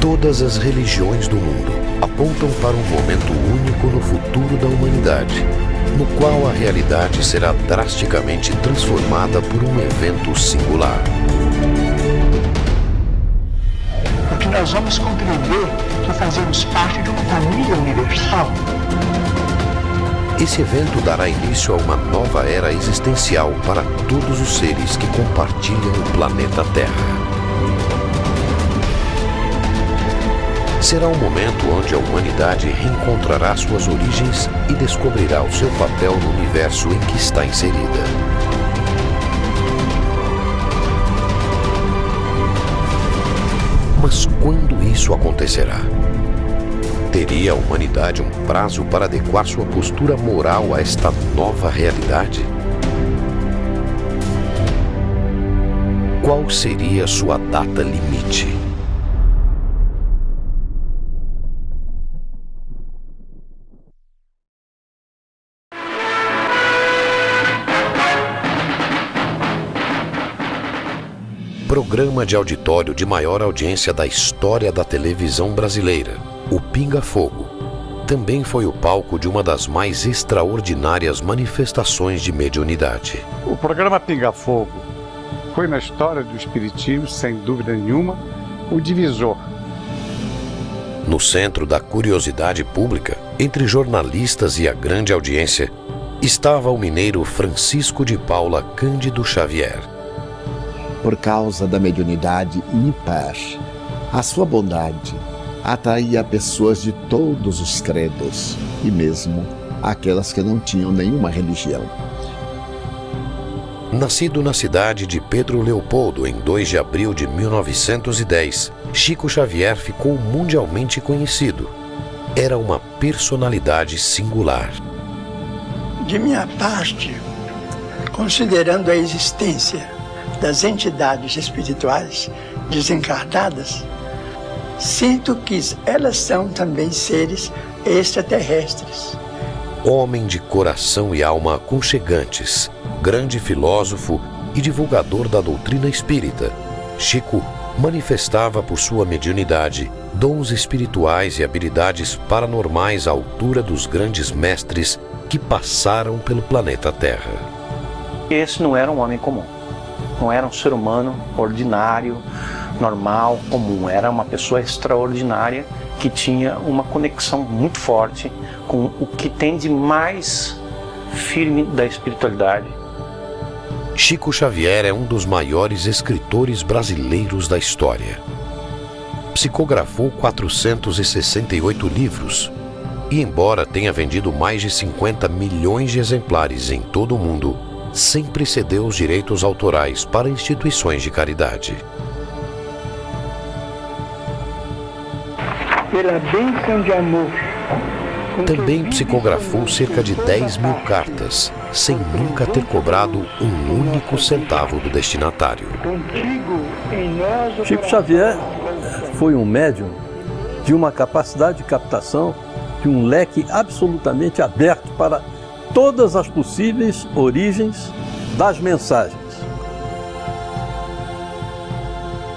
Todas as religiões do mundo apontam para um momento único no futuro da humanidade, no qual a realidade será drasticamente transformada por um evento singular. Porque nós vamos compreender que fazemos parte de uma família universal. Esse evento dará início a uma nova era existencial para todos os seres que compartilham o planeta Terra. Será um momento onde a humanidade reencontrará suas origens e descobrirá o seu papel no universo em que está inserida. Mas quando isso acontecerá? Teria a humanidade um prazo para adequar sua postura moral a esta nova realidade? Qual seria sua data limite? Programa de auditório de maior audiência da história da televisão brasileira, o Pinga Fogo, também foi o palco de uma das mais extraordinárias manifestações de mediunidade. O programa Pinga Fogo foi na história do espiritismo, sem dúvida nenhuma, o divisor. No centro da curiosidade pública, entre jornalistas e a grande audiência, estava o mineiro Francisco de Paula Cândido Xavier. Por causa da mediunidade ímpar, a sua bondade atraía pessoas de todos os credos e mesmo aquelas que não tinham nenhuma religião. Nascido na cidade de Pedro Leopoldo em 2 de abril de 1910, Chico Xavier ficou mundialmente conhecido. Era uma personalidade singular. De minha parte, considerando a existência das entidades espirituais desencarnadas, sinto que elas são também seres extraterrestres. Homem de coração e alma aconchegantes, grande filósofo e divulgador da doutrina espírita, Chico manifestava por sua mediunidade dons espirituais e habilidades paranormais à altura dos grandes mestres que passaram pelo planeta Terra. Esse não era um homem comum. Não era um ser humano ordinário, normal, comum. Era uma pessoa extraordinária que tinha uma conexão muito forte com o que tem de mais firme da espiritualidade. Chico Xavier é um dos maiores escritores brasileiros da história. Psicografou 468 livros e, embora tenha vendido mais de 50 milhões de exemplares em todo o mundo, sempre cedeu os direitos autorais para instituições de caridade. Pela bênção de amor. Também psicografou cerca de 10 mil cartas, sem nunca ter cobrado um único centavo do destinatário. Chico Xavier foi um médium de uma capacidade de captação, de um leque absolutamente aberto para todas as possíveis origens das mensagens.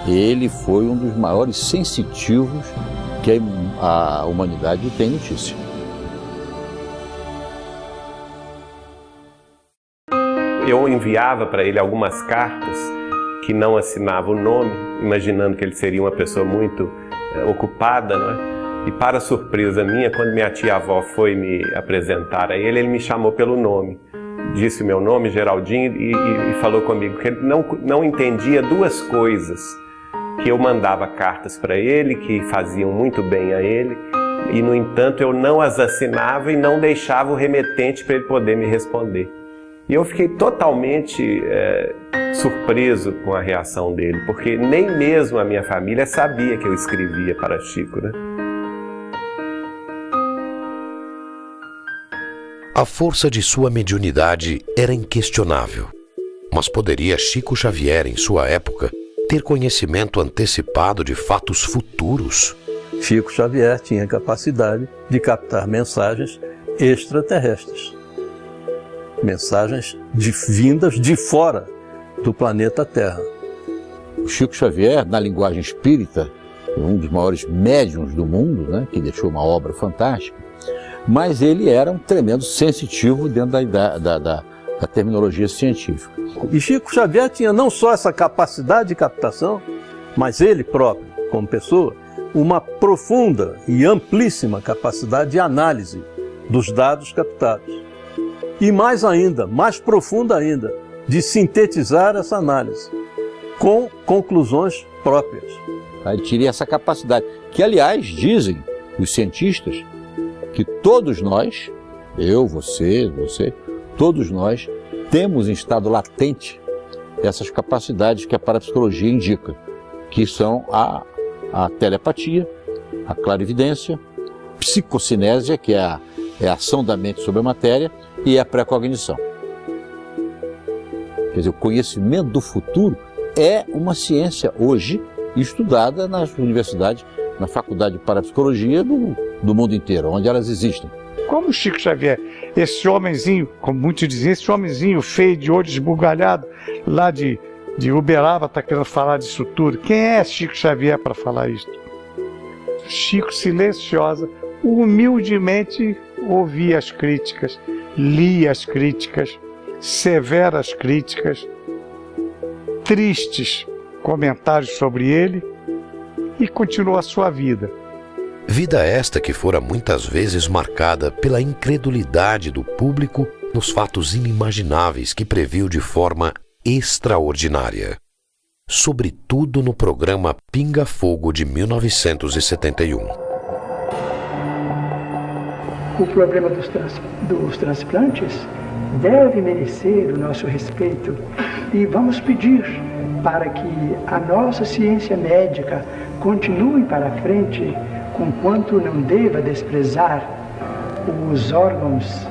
Ele foi um dos maiores sensitivos que a humanidade tem notícia. Eu enviava para ele algumas cartas que não assinava o nome, imaginando que ele seria uma pessoa muito ocupada, não é? E para surpresa minha, quando minha tia-avó foi me apresentar a ele me chamou pelo nome. Disse o meu nome, Geraldinho, e falou comigo que ele não entendia duas coisas. Que eu mandava cartas para ele, que faziam muito bem a ele, e, no entanto, eu não as assinava e não deixava o remetente para ele poder me responder. E eu fiquei totalmente surpreso com a reação dele, porque nem mesmo a minha família sabia que eu escrevia para Chico, né? A força de sua mediunidade era inquestionável. Mas poderia Chico Xavier, em sua época, ter conhecimento antecipado de fatos futuros? Chico Xavier tinha capacidade de captar mensagens extraterrestres. Mensagens vindas de fora do planeta Terra. O Chico Xavier, na linguagem espírita, um dos maiores médiuns do mundo, né, que deixou uma obra fantástica, mas ele era um tremendo sensitivo dentro da terminologia científica. E Chico Xavier tinha não só essa capacidade de captação, mas ele próprio, como pessoa, uma profunda e amplíssima capacidade de análise dos dados captados. E mais ainda, mais profunda ainda, de sintetizar essa análise com conclusões próprias. Ele tinha essa capacidade, que aliás dizem os cientistas que todos nós, eu, você, todos nós temos em estado latente essas capacidades que a parapsicologia indica, que são a telepatia, a clarividência, psicocinésia, que é a ação da mente sobre a matéria, e a precognição. Quer dizer, o conhecimento do futuro é uma ciência hoje estudada nas universidades, na faculdade de parapsicologia do mundo inteiro, onde elas existem. Como Chico Xavier, esse homenzinho, como muitos dizem, esse homenzinho feio, de olho esbugalhado, lá de Uberaba, está querendo falar disso tudo. Quem é Chico Xavier para falar isso? Chico, silenciosa, humildemente ouvia as críticas, lia as críticas, severas críticas, tristes comentários sobre ele, e continuou a sua vida. Vida esta que fora muitas vezes marcada pela incredulidade do público nos fatos inimagináveis que previu de forma extraordinária. Sobretudo no programa Pinga Fogo de 1971. O problema dos transplantes deve merecer o nosso respeito e vamos pedir para que a nossa ciência médica continue para frente, conquanto não deva desprezar os órgãos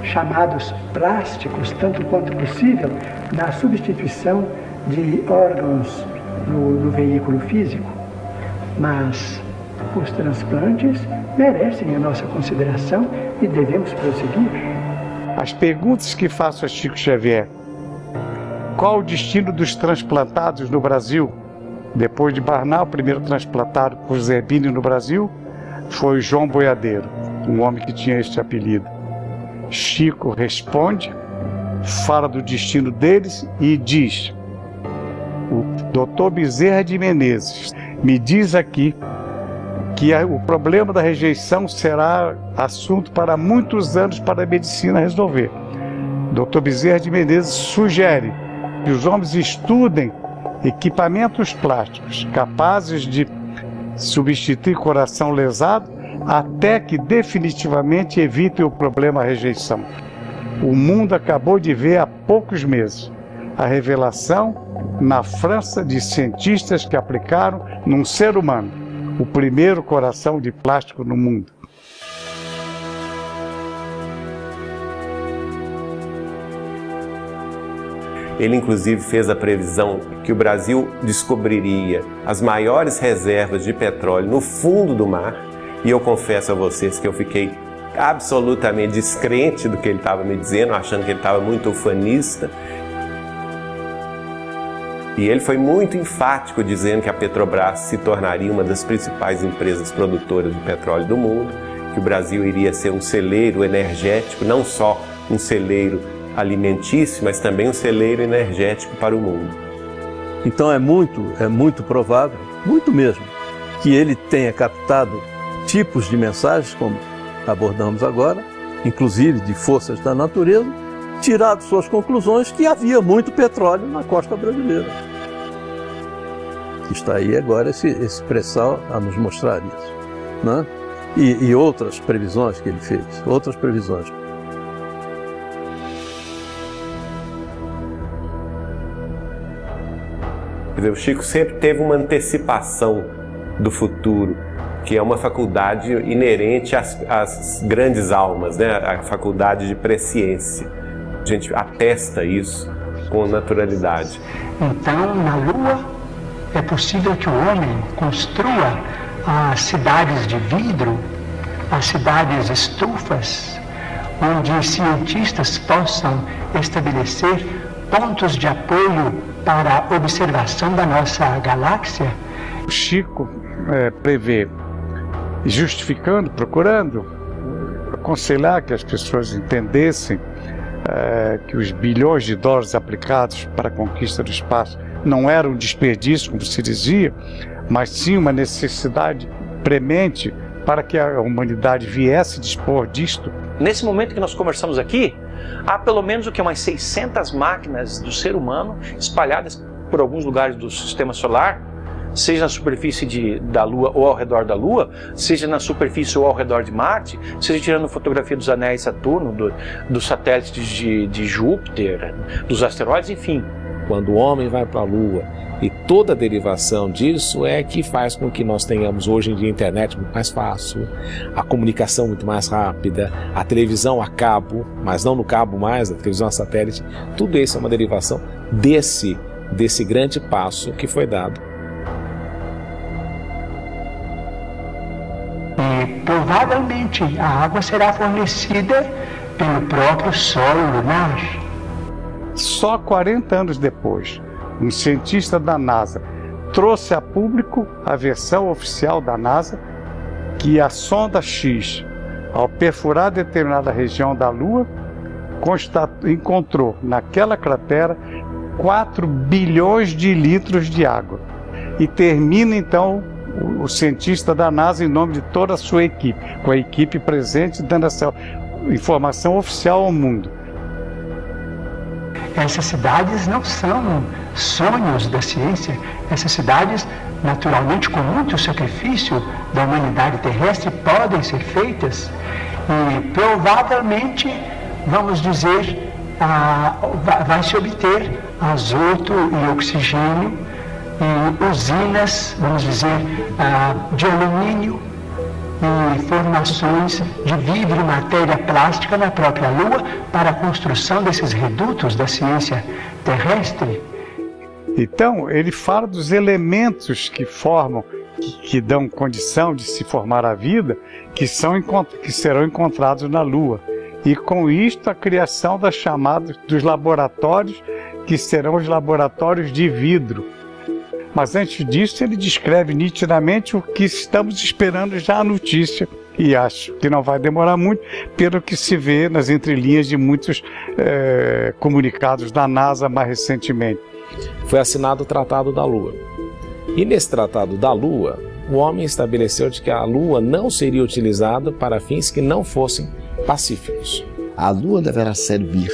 chamados plásticos, tanto quanto possível, na substituição de órgãos no veículo físico. Mas os transplantes merecem a nossa consideração e devemos prosseguir. As perguntas que faço a Chico Xavier: qual o destino dos transplantados no Brasil? Depois de Barnal, o primeiro transplantado por Zerbini no Brasil foi João Boiadeiro, um homem que tinha este apelido. Chico responde, fala do destino deles e diz: o Dr. Bezerra de Menezes me diz aqui que o problema da rejeição será assunto para muitos anos para a medicina resolver. Dr. Bezerra de Menezes sugere que os homens estudem equipamentos plásticos capazes de substituir coração lesado até que definitivamente evitem o problema rejeição. O mundo acabou de ver há poucos meses a revelação na França de cientistas que aplicaram num ser humano o primeiro coração de plástico no mundo. Ele, inclusive, fez a previsão que o Brasil descobriria as maiores reservas de petróleo no fundo do mar. E eu confesso a vocês que eu fiquei absolutamente descrente do que ele estava me dizendo, achando que ele estava muito ufanista. E ele foi muito enfático dizendo que a Petrobras se tornaria uma das principais empresas produtoras de petróleo do mundo, que o Brasil iria ser um celeiro energético, não só um celeiro alimentício, mas também um celeiro energético para o mundo. Então é muito provável, muito mesmo, que ele tenha captado tipos de mensagens, como abordamos agora, inclusive de forças da natureza, tirado suas conclusões que havia muito petróleo na costa brasileira. Está aí agora esse pré-sal a nos mostrar isso, né? E outras previsões que ele fez, outras previsões. O Chico sempre teve uma antecipação do futuro, que é uma faculdade inerente às grandes almas, né? A faculdade de presciência. A gente atesta isso com naturalidade. Então, na Lua, é possível que o homem construa as cidades de vidro, as cidades estufas, onde cientistas possam estabelecer pontos de apoio para a observação da nossa galáxia Chico prevê, justificando, procurando aconselhar que as pessoas entendessem que os bilhões de dólares aplicados para a conquista do espaço não eram um desperdício, como se dizia, mas sim uma necessidade premente para que a humanidade viesse dispor disto. Nesse momento que nós conversamos aqui, há pelo menos umas 600 máquinas do ser humano espalhadas por alguns lugares do sistema solar, seja na superfície da Lua ou ao redor da Lua, seja na superfície ou ao redor de Marte, seja tirando fotografia dos anéis de Saturno, dos satélites de Júpiter, dos asteroides, enfim. Quando o homem vai para a Lua, e toda a derivação disso é que faz com que nós tenhamos hoje em dia a internet muito mais fácil, a comunicação muito mais rápida, a televisão a cabo, mas não no cabo mais, a televisão a satélite. Tudo isso é uma derivação desse grande passo que foi dado. E provavelmente a água será fornecida pelo próprio solo lunar. Só 40 anos depois, um cientista da NASA trouxe a público a versão oficial da NASA que a sonda X, ao perfurar determinada região da Lua, encontrou naquela cratera 4 bilhões de litros de água. E termina então o cientista da NASA, em nome de toda a sua equipe, com a equipe presente, dando essa informação oficial ao mundo. Essas cidades não são sonhos da ciência. Essas cidades, naturalmente, com muito sacrifício da humanidade terrestre, podem ser feitas e provavelmente, vamos dizer, vai se obter azoto e oxigênio e usinas, vamos dizer, de alumínio e formações de vidro e matéria plástica na própria Lua para a construção desses redutos da ciência terrestre. Então, ele fala dos elementos que formam, que dão condição de se formar a vida, que serão encontrados na Lua. E com isto, a criação das chamadas dos laboratórios, que serão os laboratórios de vidro. Mas antes disso, ele descreve nitidamente o que estamos esperando já a notícia. E acho que não vai demorar muito, pelo que se vê nas entrelinhas de muitos comunicados da NASA mais recentemente. Foi assinado o Tratado da Lua. E nesse Tratado da Lua, o homem estabeleceu de que a Lua não seria utilizada para fins que não fossem pacíficos. A Lua deverá servir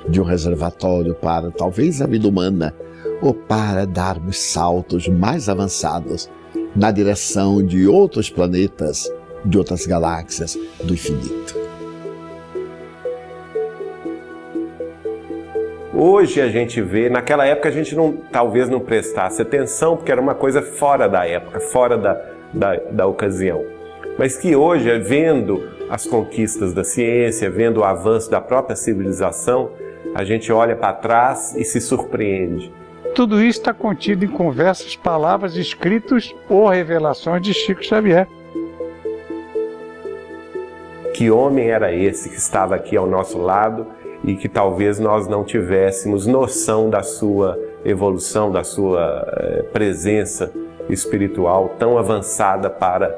de um reservatório para, talvez, a vida humana, ou para darmos saltos mais avançados na direção de outros planetas, de outras galáxias do infinito. Hoje a gente vê, naquela época a gente talvez não prestasse atenção, porque era uma coisa fora da época, fora da ocasião. Mas que hoje, vendo as conquistas da ciência, vendo o avanço da própria civilização, a gente olha para trás e se surpreende. Tudo isso está contido em conversas, palavras, escritos ou revelações de Chico Xavier. Que homem era esse que estava aqui ao nosso lado e que talvez nós não tivéssemos noção da sua evolução, da sua presença espiritual tão avançada para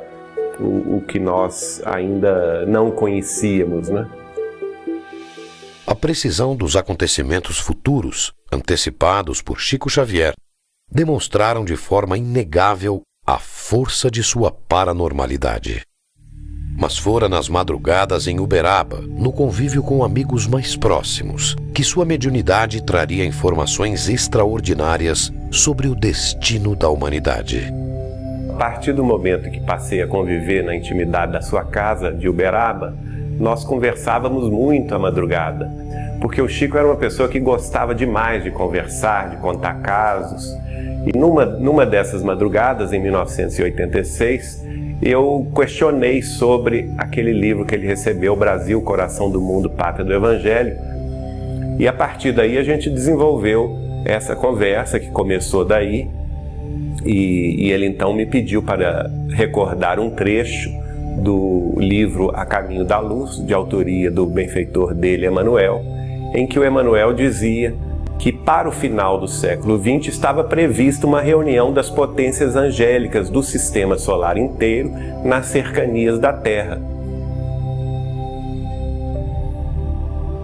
o que nós ainda não conhecíamos, né? A precisão dos acontecimentos futuros, antecipados por Chico Xavier, demonstraram de forma inegável a força de sua paranormalidade. Mas fora nas madrugadas em Uberaba, no convívio com amigos mais próximos, que sua mediunidade traria informações extraordinárias sobre o destino da humanidade. A partir do momento que passei a conviver na intimidade da sua casa de Uberaba, nós conversávamos muito à madrugada, porque o Chico era uma pessoa que gostava demais de conversar, de contar casos. E numa dessas madrugadas, em 1986, eu questionei sobre aquele livro que ele recebeu, Brasil, Coração do Mundo, Pátria do Evangelho. E a partir daí a gente desenvolveu essa conversa que começou daí. E ele então me pediu para recordar um trecho do livro A Caminho da Luz, de autoria do benfeitor dele, Emmanuel, em que o Emmanuel dizia que para o final do século XX estava prevista uma reunião das potências angélicas do sistema solar inteiro nas cercanias da Terra.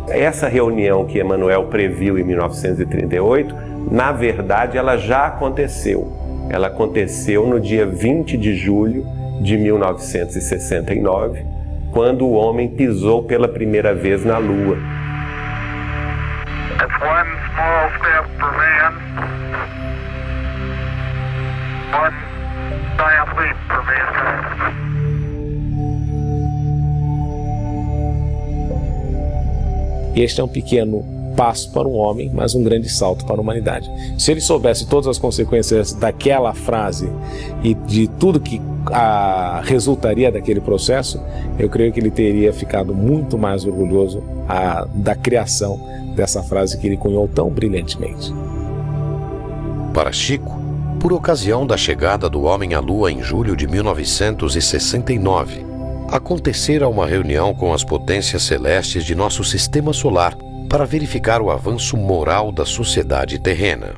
Essa reunião que Emmanuel previu em 1938, na verdade, ela já aconteceu. Ela aconteceu no dia 20 de julho de 1969, quando o homem pisou pela primeira vez na Lua. That's one small step for man, one giant leap for mankind. Este é um pequeno passo para um homem, mas um grande salto para a humanidade. Se ele soubesse todas as consequências daquela frase e de tudo que resultaria daquele processo, eu creio que ele teria ficado muito mais orgulhoso da criação dessa frase que ele cunhou tão brilhantemente. Para Chico, por ocasião da chegada do homem à Lua em julho de 1969, acontecera uma reunião com as potências celestes de nosso sistema solar para verificar o avanço moral da sociedade terrena.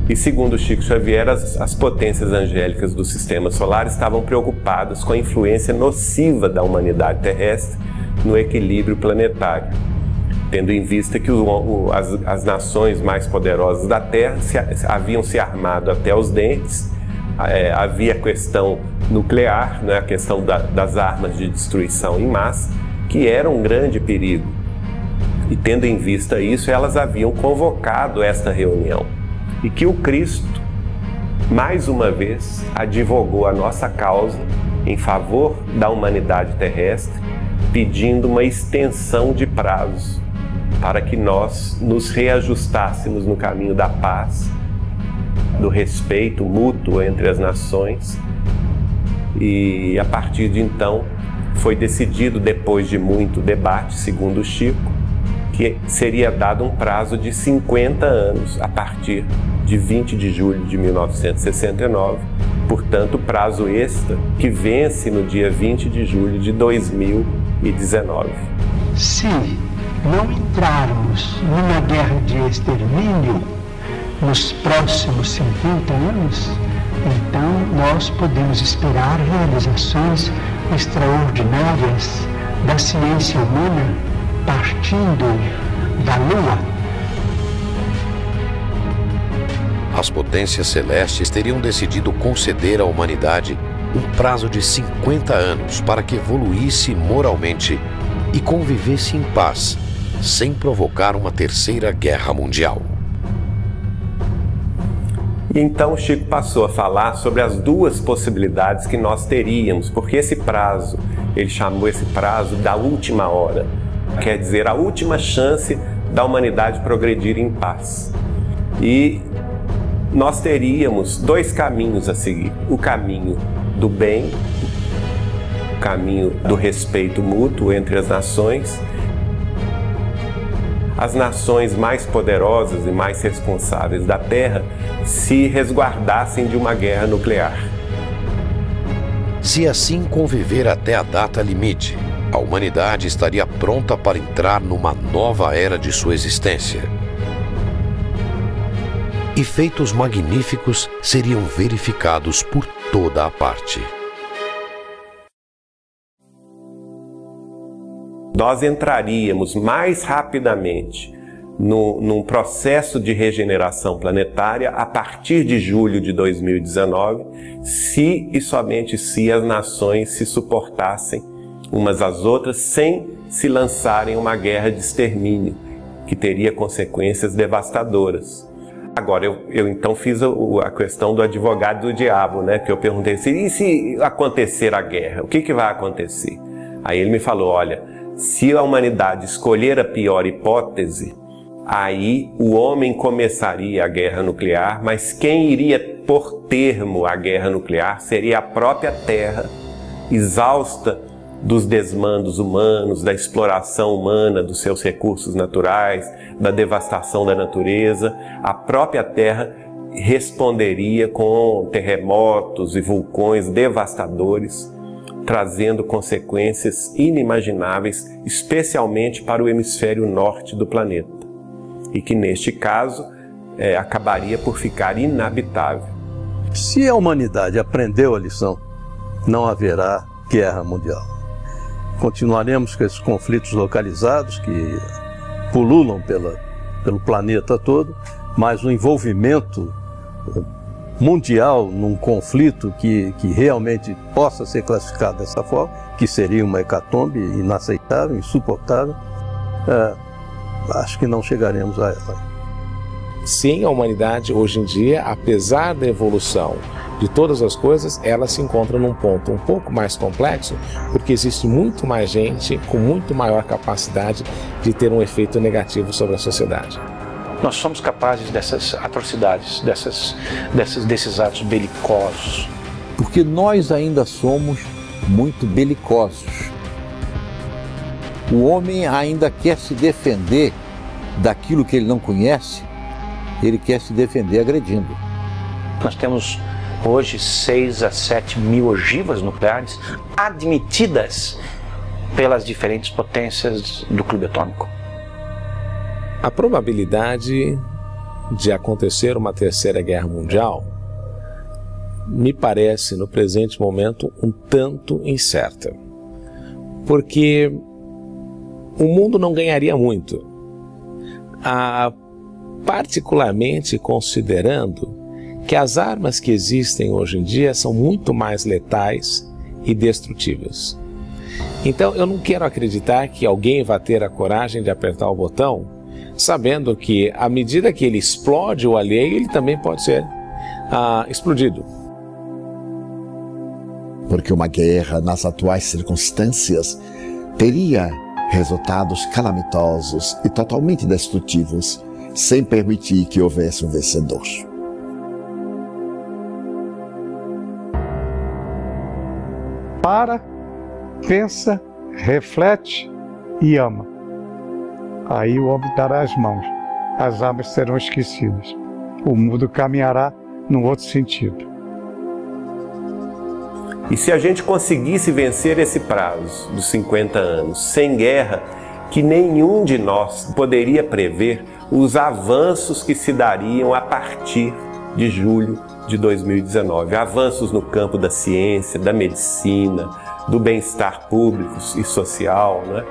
E segundo Chico Xavier, as potências angélicas do sistema solar estavam preocupadas com a influência nociva da humanidade terrestre no equilíbrio planetário, tendo em vista que as nações mais poderosas da Terra haviam se armado até os dentes. Havia a questão nuclear, né, a questão das armas de destruição em massa, que era um grande perigo. E tendo em vista isso, elas haviam convocado esta reunião. E que o Cristo, mais uma vez, advogou a nossa causa em favor da humanidade terrestre, pedindo uma extensão de prazos para que nós nos reajustássemos no caminho da paz, do respeito mútuo entre as nações. E a partir de então foi decidido, depois de muito debate, segundo Chico, que seria dado um prazo de 50 anos a partir de 20 de julho de 1969, portanto prazo extra que vence no dia 20 de julho de 2019. Se não entrarmos numa guerra de extermínio nos próximos 50 anos, então nós podemos esperar realizações extraordinárias da ciência humana partindo da Lua. As potências celestes teriam decidido conceder à humanidade um prazo de 50 anos para que evoluísse moralmente e convivesse em paz, sem provocar uma terceira guerra mundial. E então Chico passou a falar sobre as duas possibilidades que nós teríamos, porque esse prazo, ele chamou esse prazo da última hora, quer dizer, a última chance da humanidade progredir em paz. E nós teríamos dois caminhos a seguir: o caminho do bem, o caminho do respeito mútuo entre as nações. As nações mais poderosas e mais responsáveis da Terra se resguardassem de uma guerra nuclear. Se assim conviver até a data limite, a humanidade estaria pronta para entrar numa nova era de sua existência. E feitos magníficos seriam verificados por toda a parte. Nós entraríamos mais rapidamente num processo de regeneração planetária a partir de julho de 2019, se e somente se as nações se suportassem umas às outras sem se lançarem uma guerra de extermínio, que teria consequências devastadoras. Agora, eu então fiz a questão do advogado do diabo, né? Que eu perguntei assim, e se acontecer a guerra, o que vai acontecer? Aí ele me falou, olha, se a humanidade escolher a pior hipótese, aí o homem começaria a guerra nuclear, mas quem iria pôr termo à guerra nuclear seria a própria Terra, exausta dos desmandos humanos, da exploração humana dos seus recursos naturais, da devastação da natureza. A própria Terra responderia com terremotos e vulcões devastadores, trazendo consequências inimagináveis, especialmente para o hemisfério norte do planeta, e que neste caso acabaria por ficar inabitável. Se a humanidade aprendeu a lição, não haverá guerra mundial. Continuaremos com esses conflitos localizados que pululam pelo planeta todo, mas o envolvimento mundial num conflito que realmente possa ser classificado dessa forma, que seria uma hecatombe inaceitável, insuportável, acho que não chegaremos a ela. Sim, a humanidade hoje em dia, apesar da evolução de todas as coisas, ela se encontra num ponto um pouco mais complexo, porque existe muito mais gente com muito maior capacidade de ter um efeito negativo sobre a sociedade. Nós somos capazes dessas atrocidades, desses atos belicosos. Porque nós ainda somos muito belicosos. O homem ainda quer se defender daquilo que ele não conhece, ele quer se defender agredindo. Nós temos hoje 6 a 7 mil ogivas nucleares admitidas pelas diferentes potências do clube atômico. A probabilidade de acontecer uma terceira guerra mundial me parece, no presente momento, um tanto incerta. Porque o mundo não ganharia muito, particularmente considerando que as armas que existem hoje em dia são muito mais letais e destrutivas. Então eu não quero acreditar que alguém vai ter a coragem de apertar o botão, sabendo que à medida que ele explode o alheio, ele também pode ser explodido. Porque uma guerra, nas atuais circunstâncias, teria resultados calamitosos e totalmente destrutivos, sem permitir que houvesse um vencedor. Para, pensa, reflete e ama. Aí o homem dará as mãos, as armas serão esquecidas. O mundo caminhará num outro sentido. E se a gente conseguisse vencer esse prazo dos 50 anos sem guerra, que nenhum de nós poderia prever os avanços que se dariam a partir de julho de 2019. Avanços no campo da ciência, da medicina, do bem-estar público e social, né?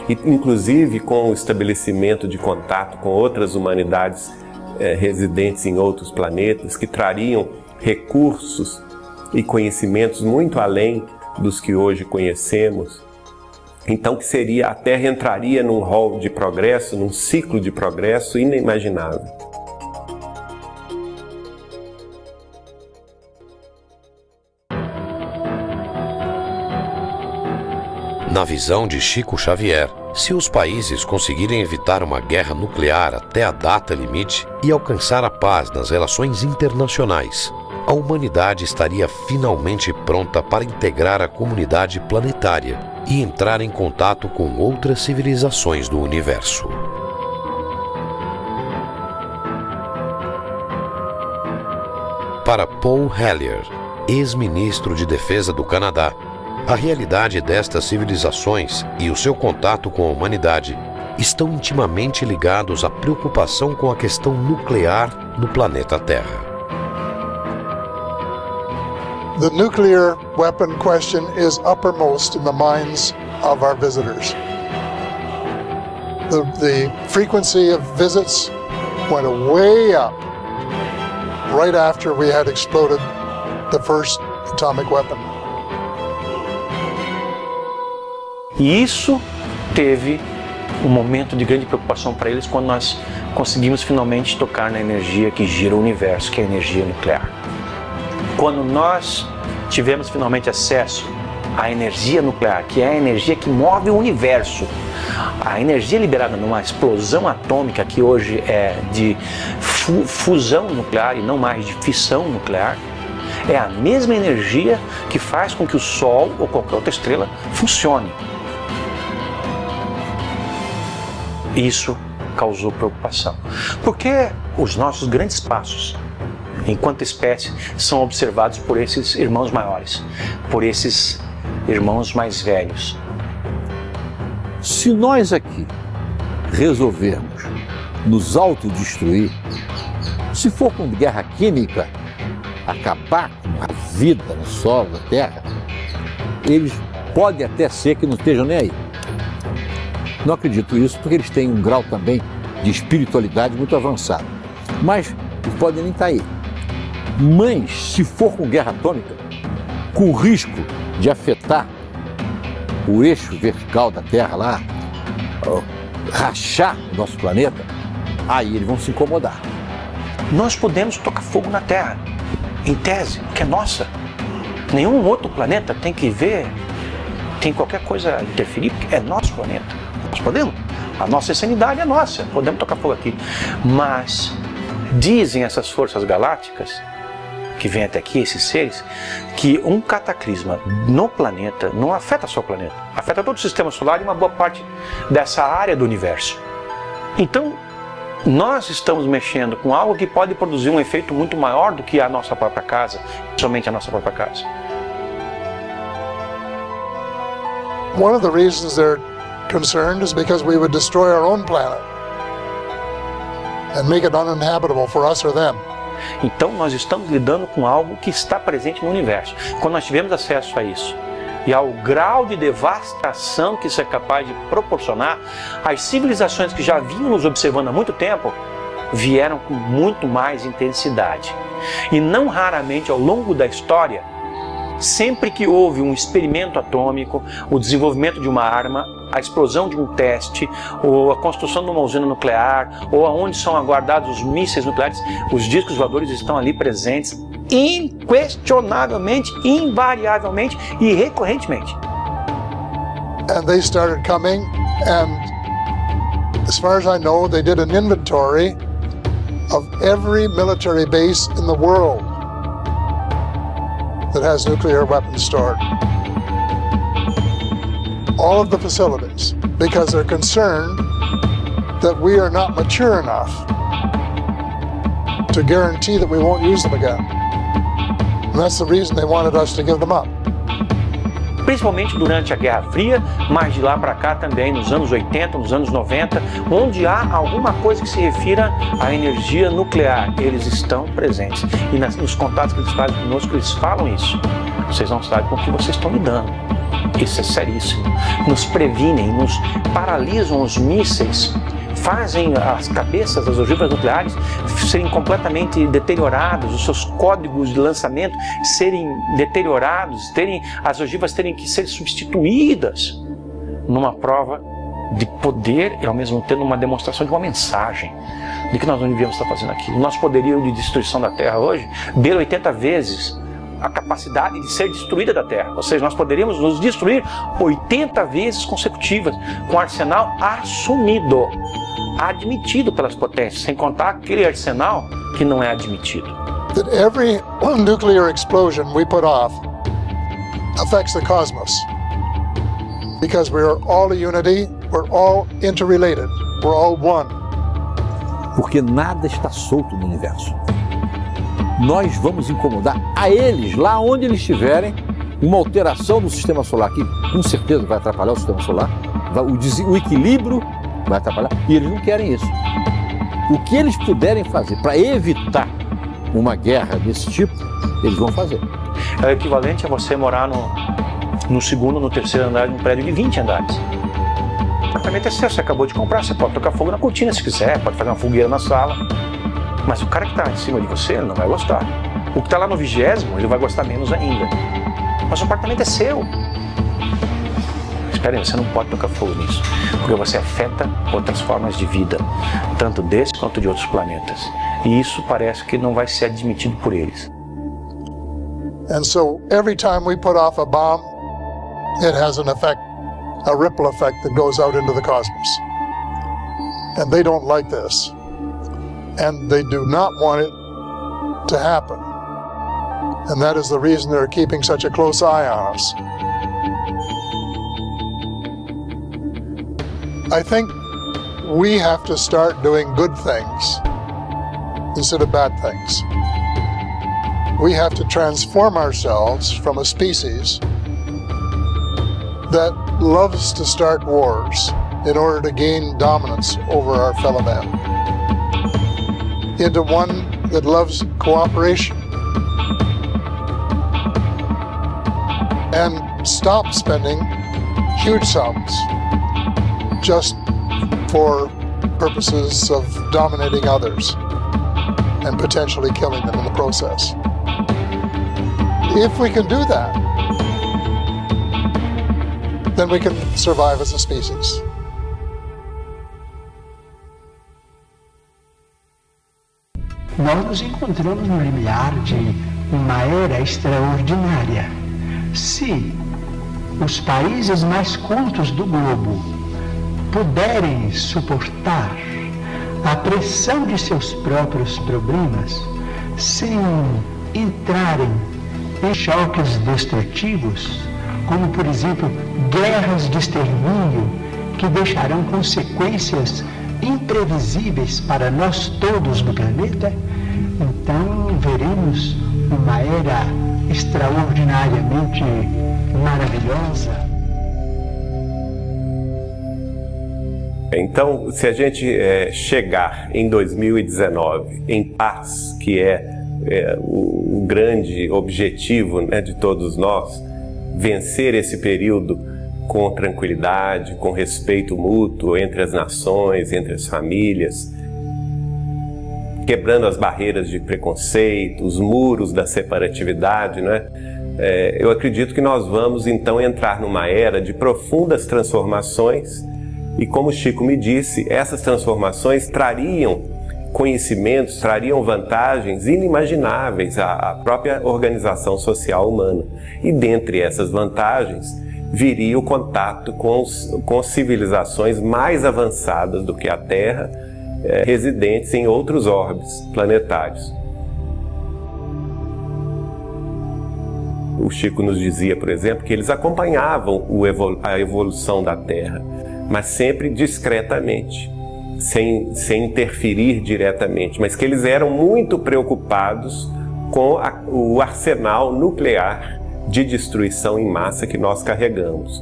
E, inclusive com o estabelecimento de contato com outras humanidades residentes em outros planetas, que trariam recursos e conhecimentos muito além dos que hoje conhecemos. Então que a Terra entraria num rol de progresso, num ciclo de progresso inimaginável. Na visão de Chico Xavier, se os países conseguirem evitar uma guerra nuclear até a data limite e alcançar a paz nas relações internacionais, a humanidade estaria finalmente pronta para integrar a comunidade planetária e entrar em contato com outras civilizações do universo. Para Paul Hellyer, ex-ministro de Defesa do Canadá, a realidade destas civilizações e o seu contato com a humanidade estão intimamente ligados à preocupação com a questão nuclear no planeta Terra. The nuclear weapon question is uppermost in the minds of our visitors. The frequency of visits went way up right after we had exploded the first atomic weapon. E isso teve um momento de grande preocupação para eles quando nós conseguimos finalmente tocar na energia que gira o universo, que é a energia nuclear. Quando nós tivemos finalmente acesso à energia nuclear, que é a energia que move o universo, a energia liberada numa explosão atômica, que hoje é de fusão nuclear e não mais de fissão nuclear, é a mesma energia que faz com que o Sol ou qualquer outra estrela funcione. Isso causou preocupação, porque os nossos grandes passos, enquanto espécie, são observados por esses irmãos maiores, por esses irmãos mais velhos. Se nós aqui resolvermos nos autodestruir, se for com guerra química, acabar com a vida no solo da Terra, eles podem até ser que não estejam nem aí. Não acredito isso porque eles têm um grau também de espiritualidade muito avançado. Mas eles podem nem estar aí. Mas se for com guerra atômica, com o risco de afetar o eixo vertical da Terra lá, rachar o nosso planeta, aí eles vão se incomodar. Nós podemos tocar fogo na Terra, em tese, que é nossa. Nenhum outro planeta tem que ver, tem qualquer coisa interferir, porque é nosso planeta. Nós podemos. A nossa insanidade é nossa, podemos tocar fogo aqui. Mas dizem essas forças galácticas, que vêm até aqui, esses seres, que um cataclisma no planeta não afeta só o planeta, afeta todo o sistema solar e uma boa parte dessa área do universo. Então, nós estamos mexendo com algo que pode produzir um efeito muito maior do que a nossa própria casa, somente a nossa própria casa. One of the reasons they're concerned is because we would destroy our own planet and make it uninhabitable for us or them. Então nós estamos lidando com algo que está presente no universo. Quando nós tivemos acesso a isso e ao grau de devastação que isso é capaz de proporcionar, as civilizações que já vinham nos observando há muito tempo vieram com muito mais intensidade. E não raramente ao longo da história, sempre que houve um experimento atômico, o desenvolvimento de uma arma, a explosão de um teste, ou a construção de uma usina nuclear, ou aonde são guardados os mísseis nucleares, os discos voadores estão ali presentes, inquestionavelmente, invariavelmente e recorrentemente. And they started coming, and as far as I know, they did an inventory of every military base in the world that has nuclear weapons stored. All of the facilities, because they're concerned that we are not mature enough to guarantee that we won't use them again. And that's the reason they wanted us to give them up. Principalmente durante a Guerra Fria, mas de lá para cá também, nos anos 80, nos anos 90, onde há alguma coisa que se refira à energia nuclear, eles estão presentes. E nos contatos que eles fazem conosco, eles falam isso. Vocês não sabem com o que vocês estão lidando. Isso é seríssimo. Nos previnem, nos paralisam os mísseis, fazem as cabeças das ogivas nucleares serem completamente deterioradas, os seus códigos de lançamento serem deteriorados, as ogivas terem que ser substituídas numa prova de poder e ao mesmo tempo uma demonstração de uma mensagem de que nós não devíamos estar fazendo aquilo. Nosso poderio de destruição da Terra hoje beira 80 vezes a capacidade de ser destruída da Terra. Ou seja, nós poderíamos nos destruir 80 vezes consecutivas com arsenal assumido, admitido pelas potências, sem contar aquele arsenal que não é admitido. That every nuclear explosion we put off affects the cosmos. Because we are all a unity, we're all interrelated, we're all one. Porque nada está solto no universo. Nós vamos incomodar a eles, lá onde eles estiverem, uma alteração do sistema solar, que com certeza vai atrapalhar o sistema solar, o equilíbrio vai atrapalhar, e eles não querem isso. O que eles puderem fazer para evitar uma guerra desse tipo, eles vão fazer. É o equivalente a você morar no segundo, no terceiro andar de um prédio de 20 andares. O apartamento é seu, você acabou de comprar, você pode tocar fogo na cortina se quiser, pode fazer uma fogueira na sala. Mas o cara que está em cima de você, ele não vai gostar. O que está lá no 20º, ele vai gostar menos ainda. Mas o apartamento é seu. Espera aí, você não pode tocar fogo nisso, porque você afeta outras formas de vida, tanto desse quanto de outros planetas. E isso parece que não vai ser admitido por eles. And so every time we put off a bomb, it has an effect, a ripple effect that goes out into the cosmos. And they don't like this. And they do not want it to happen. And that is the reason they're keeping such a close eye on us. I think we have to start doing good things instead of bad things. We have to transform ourselves from a species that loves to start wars in order to gain dominance over our fellow man, into one that loves cooperation and stop spending huge sums just for purposes of dominating others and potentially killing them in the process. If we can do that, then we can survive as a species. Nós nos encontramos no limiar de uma era extraordinária. Se os países mais cultos do globo puderem suportar a pressão de seus próprios problemas sem entrarem em choques destrutivos, como por exemplo guerras de extermínio que deixarão consequências imprevisíveis para nós todos no planeta, então veremos uma era extraordinariamente maravilhosa. Então, se a gente chegar em 2019 em paz, que é o grande objetivo, né, de todos nós, vencer esse período com tranquilidade, com respeito mútuo entre as nações, entre as famílias, quebrando as barreiras de preconceito, os muros da separatividade, né? Eu acredito que nós vamos então entrar numa era de profundas transformações e, como o Chico me disse, essas transformações trariam conhecimentos, trariam vantagens inimagináveis à própria organização social humana. E dentre essas vantagens viria o contato com civilizações mais avançadas do que a Terra, residentes em outros orbes planetários. O Chico nos dizia, por exemplo, que eles acompanhavam a evolução da Terra, mas sempre discretamente, sem interferir diretamente, mas que eles eram muito preocupados com o arsenal nuclear de destruição em massa que nós carregamos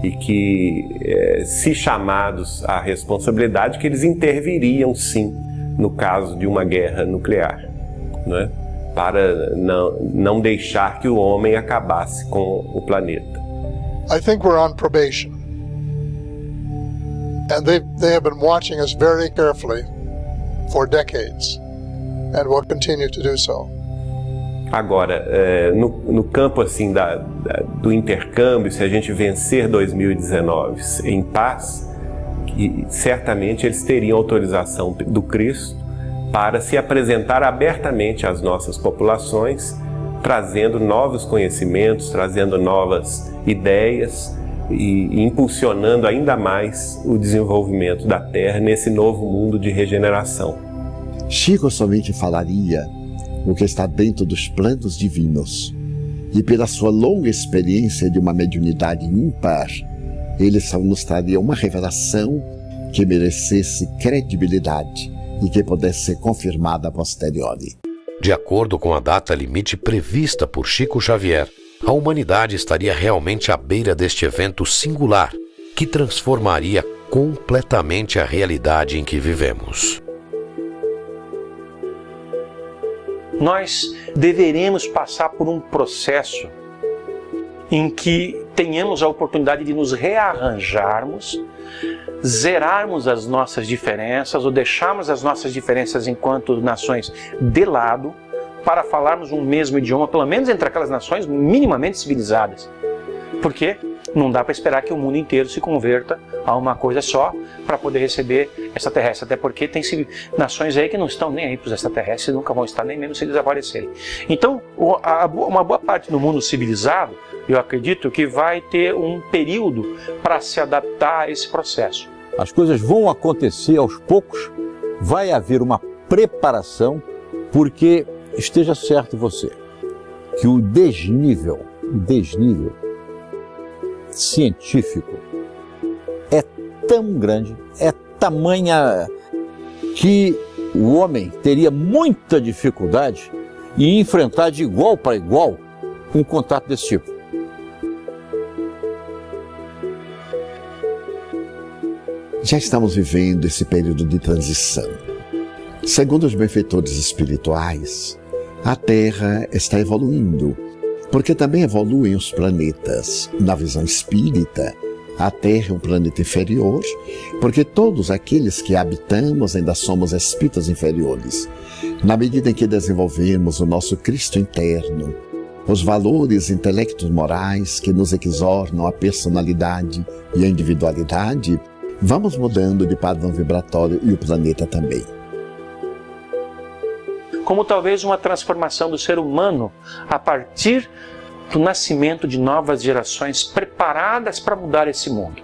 e que, se chamados à responsabilidade, que eles interviriam sim no caso de uma guerra nuclear, né? Para não deixar que o homem acabasse com o planeta. I think we're on probation. And they have been watching us very carefully for decades and will continue to do so. Agora, no campo assim do intercâmbio, se a gente vencer 2019 em paz, certamente eles teriam autorização do Cristo para se apresentar abertamente às nossas populações, trazendo novos conhecimentos, trazendo novas ideias e impulsionando ainda mais o desenvolvimento da Terra nesse novo mundo de regeneração. Chico somente falaria o que está dentro dos planos divinos, e pela sua longa experiência de uma mediunidade ímpar, ele só nos traria uma revelação que merecesse credibilidade e que pudesse ser confirmada a posteriori. De acordo com a data limite prevista por Chico Xavier, a humanidade estaria realmente à beira deste evento singular que transformaria completamente a realidade em que vivemos. Nós deveremos passar por um processo em que tenhamos a oportunidade de nos rearranjarmos, zerarmos as nossas diferenças ou deixarmos as nossas diferenças enquanto nações de lado para falarmos um mesmo idioma, pelo menos entre aquelas nações minimamente civilizadas. Porque não dá para esperar que o mundo inteiro se converta a uma coisa só para poder receber extraterrestres, até porque tem nações aí que não estão nem aí para os extraterrestres e nunca vão estar nem mesmo se eles aparecerem. Então, uma boa parte do mundo civilizado, eu acredito que vai ter um período para se adaptar a esse processo. As coisas vão acontecer aos poucos, vai haver uma preparação, porque esteja certo você, que o desnível científico é tão grande, é tamanha que o homem teria muita dificuldade em enfrentar de igual para igual um contato desse tipo. Já estamos vivendo esse período de transição. Segundo os benfeitores espirituais, a Terra está evoluindo, porque também evoluem os planetas. Na visão espírita, a Terra é um planeta inferior, porque todos aqueles que habitamos ainda somos espíritos inferiores. Na medida em que desenvolvemos o nosso Cristo interno, os valores e intelectos morais que nos exornam a personalidade e a individualidade, vamos mudando de padrão vibratório e o planeta também. Como talvez uma transformação do ser humano a partir do nascimento de novas gerações preparadas para mudar esse mundo.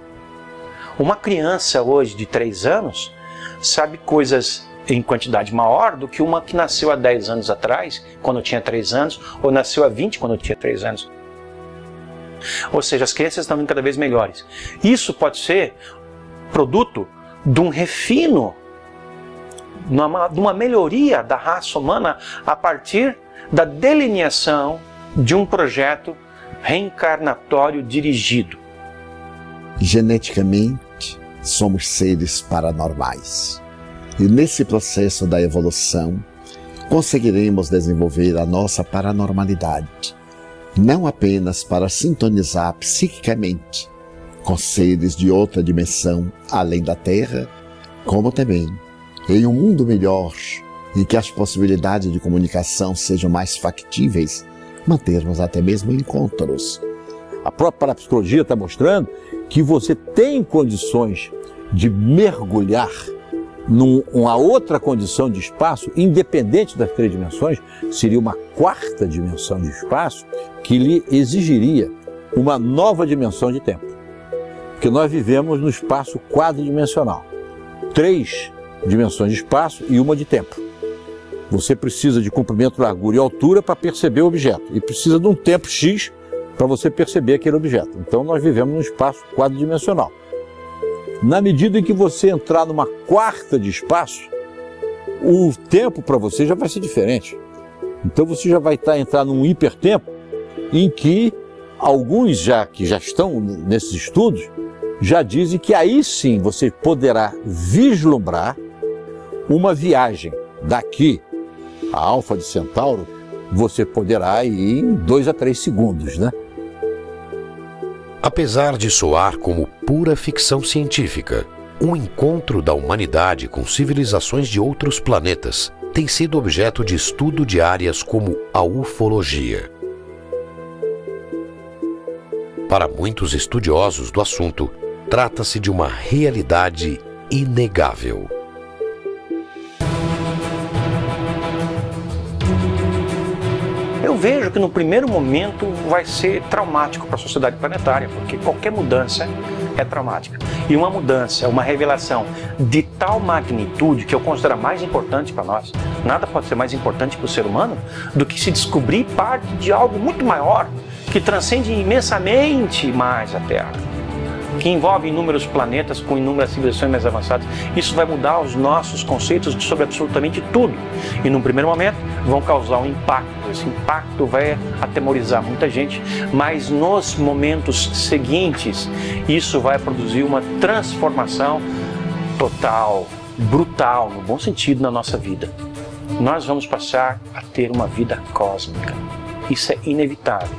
Uma criança hoje de 3 anos sabe coisas em quantidade maior do que uma que nasceu há 10 anos atrás, quando tinha 3 anos, ou nasceu há 20 quando tinha 3 anos. Ou seja, as crianças estão cada vez melhores. Isso pode ser produto de um refino, de uma melhoria da raça humana a partir da delineação de um projeto reencarnatório dirigido. Geneticamente, somos seres paranormais. E nesse processo da evolução, conseguiremos desenvolver a nossa paranormalidade, não apenas para sintonizar psiquicamente com seres de outra dimensão além da Terra, como também em um mundo melhor, em que as possibilidades de comunicação sejam mais factíveis, mantermos até mesmo encontros. A própria parapsicologia está mostrando que você tem condições de mergulhar numa outra condição de espaço, independente das 3 dimensões, seria uma 4ª dimensão de espaço que lhe exigiria uma nova dimensão de tempo. Porque nós vivemos no espaço quadridimensional. 3 dimensões de espaço e uma de tempo. Você precisa de comprimento, largura e altura para perceber o objeto. E precisa de um tempo X para você perceber aquele objeto. Então nós vivemos num espaço quadridimensional. Na medida em que você entrar numa 4ª de espaço, o tempo para você já vai ser diferente. Então você já vai entrar num hipertempo em que alguns que já estão nesses estudos já dizem que aí sim você poderá vislumbrar uma viagem daqui a Alfa de Centauro, você poderá ir em 2 a 3 segundos, né? Apesar de soar como pura ficção científica, um encontro da humanidade com civilizações de outros planetas tem sido objeto de estudo de áreas como a ufologia. Para muitos estudiosos do assunto, trata-se de uma realidade inegável. Eu vejo que no primeiro momento vai ser traumático para a sociedade planetária, porque qualquer mudança é traumática. E uma mudança, uma revelação de tal magnitude que eu considero mais importante para nós, nada pode ser mais importante para o ser humano do que se descobrir parte de algo muito maior, que transcende imensamente mais a Terra, que envolve inúmeros planetas com inúmeras civilizações mais avançadas. Isso vai mudar os nossos conceitos sobre absolutamente tudo. E num primeiro momento vão causar um impacto. Esse impacto vai atemorizar muita gente, mas nos momentos seguintes isso vai produzir uma transformação total, brutal, no bom sentido, na nossa vida. Nós vamos passar a ter uma vida cósmica. Isso é inevitável.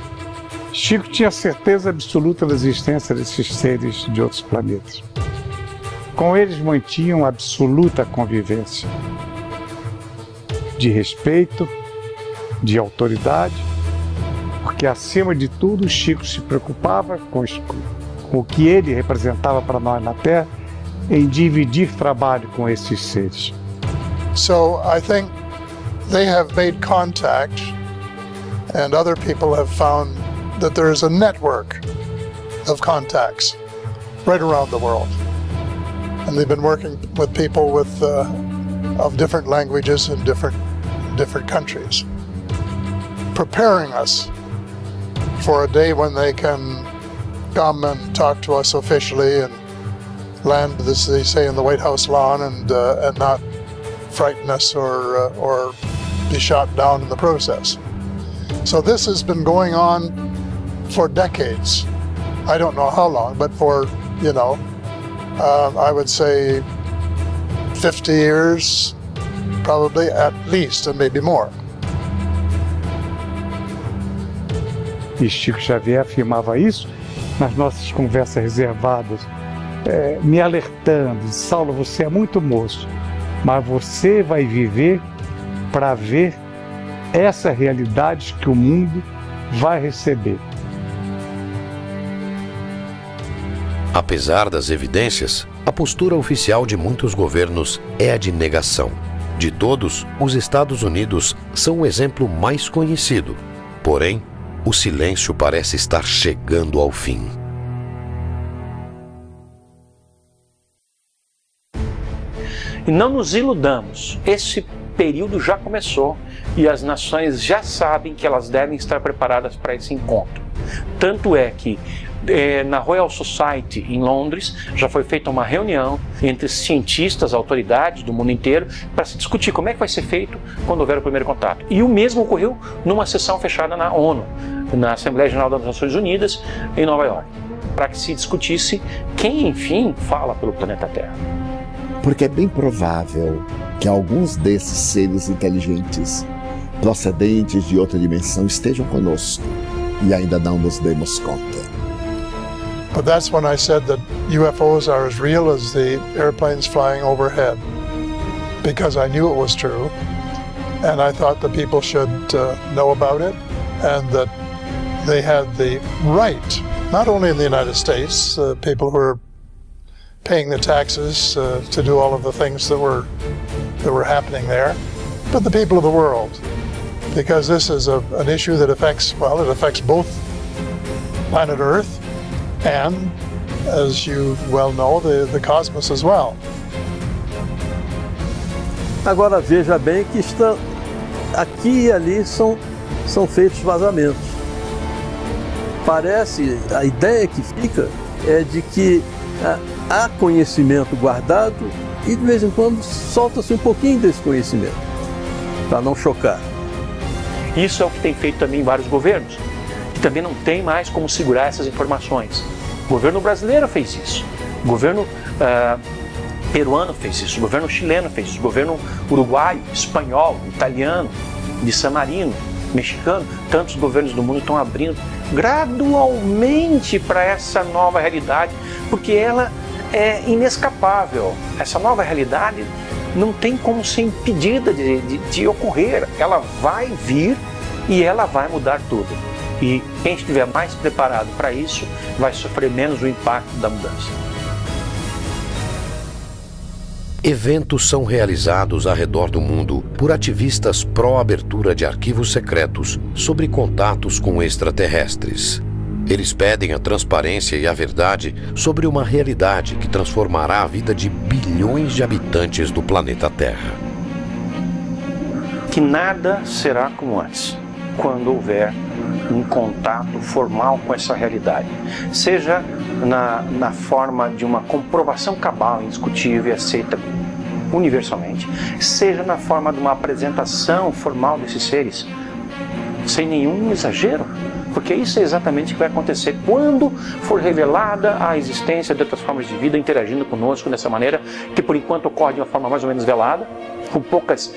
Chico tinha certeza absoluta da existência desses seres de outros planetas. Com eles mantinham absoluta convivência, de respeito, de autoridade, porque acima de tudo Chico se preocupava com o que ele representava para nós na Terra, em dividir trabalho com esses seres. So I think they have made contact, and other people have found that there is a network of contacts right around the world. And they've been working with people of different languages in different countries, preparing us for a day when they can come and talk to us officially and land, as they say, in the White House lawn and not frighten us or be shot down in the process. So this has been going on for decades. I don't know how long, but for, I would say 50 years, probably at least, and maybe more. E Chico Xavier afirmava isso nas nossas conversas reservadas, me alertando: Saulo, você é muito moço, mas você vai viver para ver essa realidade que o mundo vai receber. Apesar das evidências, a postura oficial de muitos governos é a de negação. De todos, os Estados Unidos são o exemplo mais conhecido. Porém, o silêncio parece estar chegando ao fim. E não nos iludamos, esse período já começou e as nações já sabem que elas devem estar preparadas para esse encontro. Tanto é que na Royal Society em Londres já foi feita uma reunião entre cientistas, autoridades do mundo inteiro para se discutir como é que vai ser feito quando houver o primeiro contato. E o mesmo ocorreu numa sessão fechada na ONU, na Assembleia Geral das Nações Unidas em Nova York, para que se discutisse quem, enfim, fala pelo planeta Terra. Porque é bem provável que alguns desses seres inteligentes, procedentes de outra dimensão, estejam conosco e ainda não nos demos conta. But that's when I said that UFOs are as real as the airplanes flying overhead, because I knew it was true, and I thought the people should know about it, and that they had the right, not only in the United States, people who are paying the taxes to do all of the things that were happening there, but the people of the world, because this is an issue that affects, well, it affects both planet Earth and, as you well know, the cosmos as well. Agora veja bem que aqui e ali são feitos vazamentos. Parece, a ideia que fica é de que há conhecimento guardado e de vez em quando solta-se um pouquinho desse conhecimento, para não chocar. Isso é o que tem feito também vários governos, que também não tem mais como segurar essas informações. O governo brasileiro fez isso, o governo peruano fez isso, o governo chileno fez isso, o governo uruguaio, espanhol, italiano, de San Marino, mexicano, tantos governos do mundo estão abrindo gradualmente para essa nova realidade, porque ela é inescapável. Essa nova realidade não tem como ser impedida de ocorrer, ela vai vir e ela vai mudar tudo. E quem estiver mais preparado para isso vai sofrer menos o impacto da mudança. Eventos são realizados ao redor do mundo por ativistas pró-abertura de arquivos secretos sobre contatos com extraterrestres. Eles pedem a transparência e a verdade sobre uma realidade que transformará a vida de bilhões de habitantes do planeta Terra. Que nada será como antes, quando houver um contato formal com essa realidade, seja na forma de uma comprovação cabal, indiscutível e aceita universalmente, seja na forma de uma apresentação formal desses seres, sem nenhum exagero, porque isso é exatamente o que vai acontecer quando for revelada a existência de outras formas de vida interagindo conosco dessa maneira, que por enquanto ocorre de uma forma mais ou menos velada, com poucas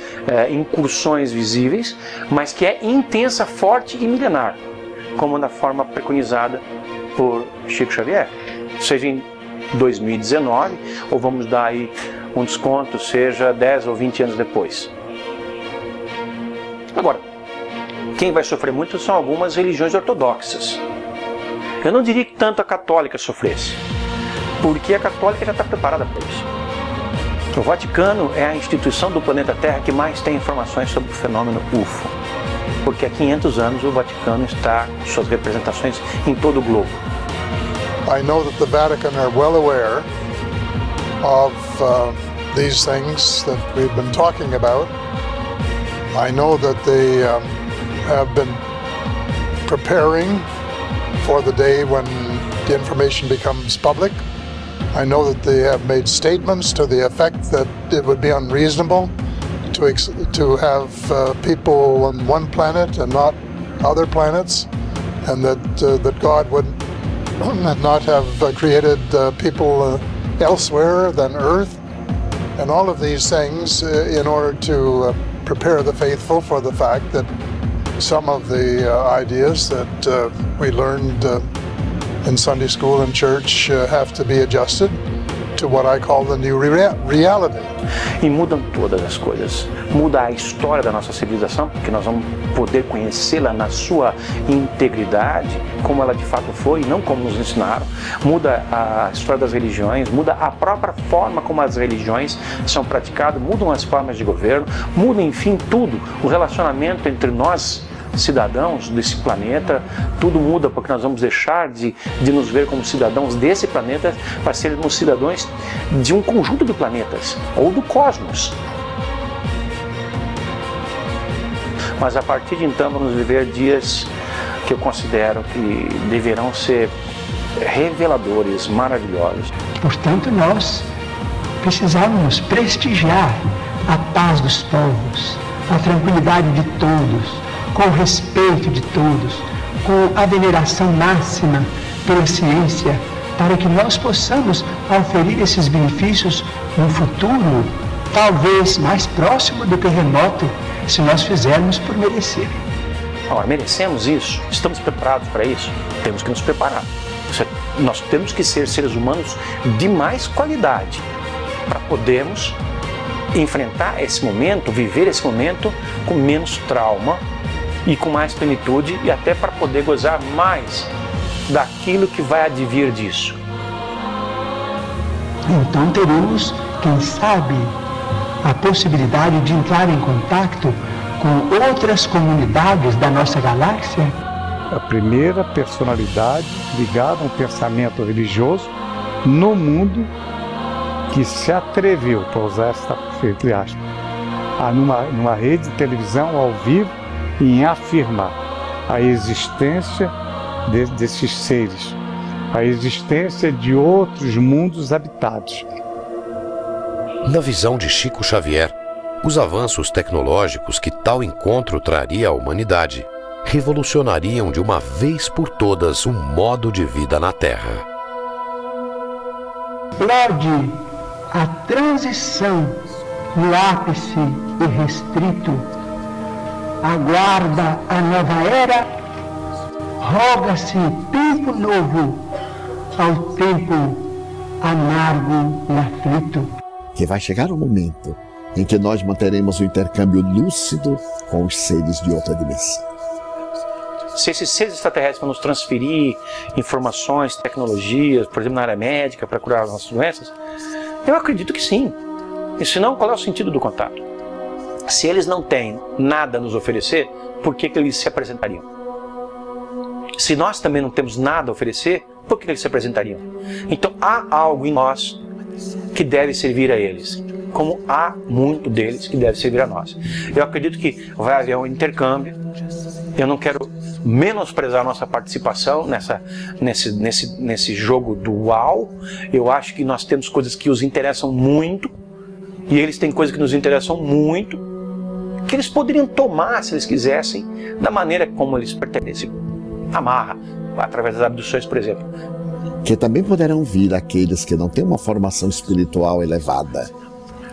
incursões visíveis, mas que é intensa, forte e milenar, como na forma preconizada por Chico Xavier, seja em 2019, ou vamos dar aí um desconto, seja 10 ou 20 anos depois. Agora, quem vai sofrer muito são algumas religiões ortodoxas. Eu não diria que tanto a católica sofresse, porque a católica já está preparada para isso. O Vaticano é a instituição do planeta Terra que mais tem informações sobre o fenômeno UFO, porque há 500 anos o Vaticano está com suas representações em todo o globo. I know that the Vatican are well aware of these things that we've been talking about. I know that they have been preparing for the day when the information becomes public. I know that they have made statements to the effect that it would be unreasonable to have people on one planet and not other planets, and that God would not have created people elsewhere than Earth, and all of these things in order to prepare the faithful for the fact that some of the ideas that we learned in Sunday school and church have to be adjusted to what I call the new reality. E mudam todas as coisas. Muda a história da nossa civilização, porque nós vamos poder conhecê-la na sua integridade, como ela de fato foi, e não como nos ensinaram. Muda a história das religiões, muda a própria forma como as religiões são praticadas, mudam as formas de governo, muda, enfim, tudo. O relacionamento entre nós, cidadãos desse planeta, tudo muda, porque nós vamos deixar de nos ver como cidadãos desse planeta para sermos cidadãos de um conjunto de planetas, ou do cosmos. Mas a partir de então vamos viver dias que eu considero que deverão ser reveladores, maravilhosos. Portanto, nós precisamos prestigiar a paz dos povos, a tranquilidade de todos, com o respeito de todos, com a veneração máxima pela ciência, para que nós possamos oferir esses benefícios no futuro, talvez mais próximo do que remoto, se nós fizermos por merecer. Ora, merecemos isso? Estamos preparados para isso? Temos que nos preparar. Nós temos que ser seres humanos de mais qualidade para podermos enfrentar esse momento, viver esse momento com menos trauma e com mais plenitude, e até para poder gozar mais daquilo que vai advir disso. Então teremos, quem sabe, a possibilidade de entrar em contato com outras comunidades da nossa galáxia. A primeira personalidade ligada a um pensamento religioso no mundo que se atreveu, para usar essa entre aspas, numa rede de televisão ao vivo, em afirmar a existência desses seres, a existência de outros mundos habitados. Na visão de Chico Xavier, os avanços tecnológicos que tal encontro traria à humanidade revolucionariam de uma vez por todas um modo de vida na Terra. Pode a transição no ápice irrestrito, aguarda a nova era, roga-se tempo novo ao tempo amargo e aflito. Que vai chegar o momento em que nós manteremos o intercâmbio lúcido com os seres de outra dimensão. Se esses seres extraterrestres vão nos transferir informações, tecnologias, por exemplo, na área médica, para curar as nossas doenças, eu acredito que sim. E se não, qual é o sentido do contato? Se eles não têm nada a nos oferecer, por que eles se apresentariam? Se nós também não temos nada a oferecer, por que eles se apresentariam? Então há algo em nós que deve servir a eles, como há muito deles que deve servir a nós. Eu acredito que vai haver um intercâmbio. Eu não quero menosprezar a nossa participação nesse jogo dual. Eu acho que nós temos coisas que os interessam muito, e eles têm coisas que nos interessam muito, que eles poderiam tomar, se eles quisessem, da maneira como eles pertencem. Amarra, através das abduções, por exemplo. Que também poderão vir aqueles que não têm uma formação espiritual elevada,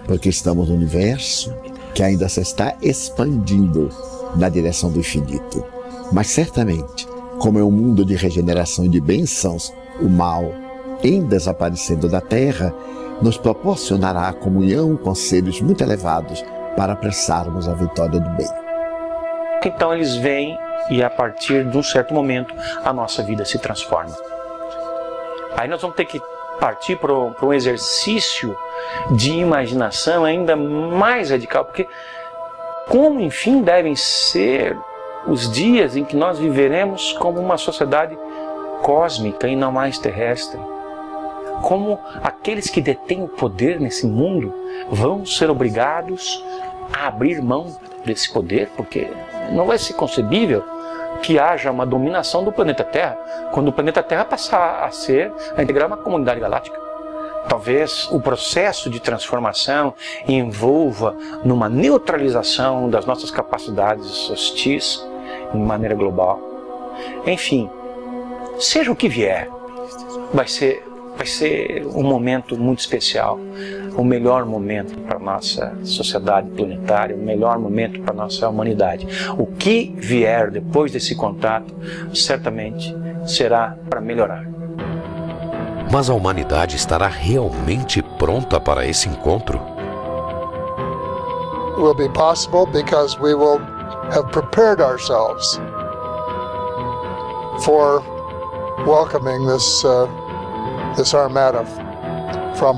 porque estamos no universo que ainda se está expandindo na direção do infinito. Mas certamente, como é um mundo de regeneração e de bênçãos, o mal, em desaparecendo da Terra, nos proporcionará a comunhão com seres muito elevados para apressarmos a vitória do bem. Então eles vêm e a partir de um certo momento a nossa vida se transforma. Aí nós vamos ter que partir para um exercício de imaginação ainda mais radical, porque como, enfim, devem ser os dias em que nós viveremos como uma sociedade cósmica e não mais terrestre. Como aqueles que detêm o poder nesse mundo vão ser obrigados a abrir mão desse poder, porque não vai ser concebível que haja uma dominação do planeta Terra, quando o planeta Terra passar a integrar uma comunidade galáctica. Talvez o processo de transformação envolva numa neutralização das nossas capacidades hostis de maneira global. Enfim, seja o que vier, vai ser vai ser um momento muito especial, o melhor momento para a nossa sociedade planetária, o melhor momento para a nossa humanidade. O que vier depois desse contato, certamente será para melhorar. Mas a humanidade estará realmente pronta para esse encontro? Will be possible because we will have prepared ourselves for welcoming this armada from